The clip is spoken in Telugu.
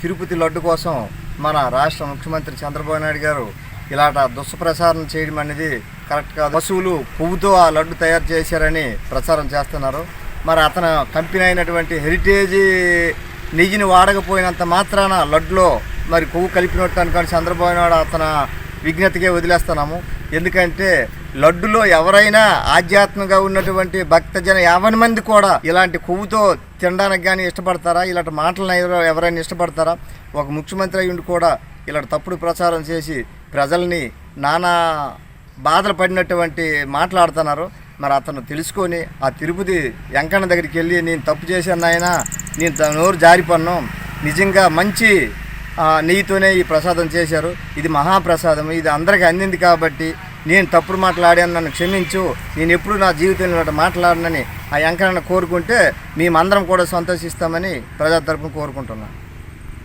తిరుపతి లడ్డు కోసం మన రాష్ట్ర ముఖ్యమంత్రి చంద్రబాబు నాయుడు గారు ఇలాంటి దుష్ప్రచారం చేయడం అనేది కరెక్ట్ కాదు. పశువులు కొవ్వుతో ఆ లడ్డు తయారు చేశారని ప్రచారం చేస్తున్నారు. మరి అతను కంపెనీ అయినటువంటి హెరిటేజ్ నెయ్యిని వాడకపోయినంత మాత్రాన లడ్డులో మరి కొవ్వు కలిపినట్టు అనుకోని చంద్రబాబు నాయుడు అతను విజ్ఞతకే వదిలేస్తున్నాము. ఎందుకంటే లడ్డులో ఎవరైనా ఆధ్యాత్మికంగా ఉన్నటువంటి భక్తజన 50 మంది కూడా ఇలాంటి కొవ్వుతో తినడానికి కానీ ఇష్టపడతారా? ఇలాంటి మాటలను ఎవరైనా ఇష్టపడతారా? ఒక ముఖ్యమంత్రి అయ్యుండి కూడా ఇలాంటి తప్పుడు ప్రచారం చేసి ప్రజల్ని నానా బాధలు పడినటువంటి మాట్లాడుతున్నారు. మరి అతను తెలుసుకొని ఆ తిరుపతి వెంకన్న దగ్గరికి వెళ్ళి నేను తప్పు చేశాను ఆయన, నేను నోరు జారిపన్నాం, నిజంగా మంచి నెయ్యితోనే ఈ ప్రసాదం చేశారు, ఇది మహాప్రసాదం, ఇది అందరికీ అందింది కాబట్టి నేను తప్పుడు మాట్లాడాను, నన్ను క్షమించు, నేను ఎప్పుడు నా జీవితంలో మాట్లాడనని ఆ వెంకన్న కోరుకుంటే మేమందరం కూడా సంతోషిస్తామని ప్రజా తరపున కోరుకుంటున్నాను.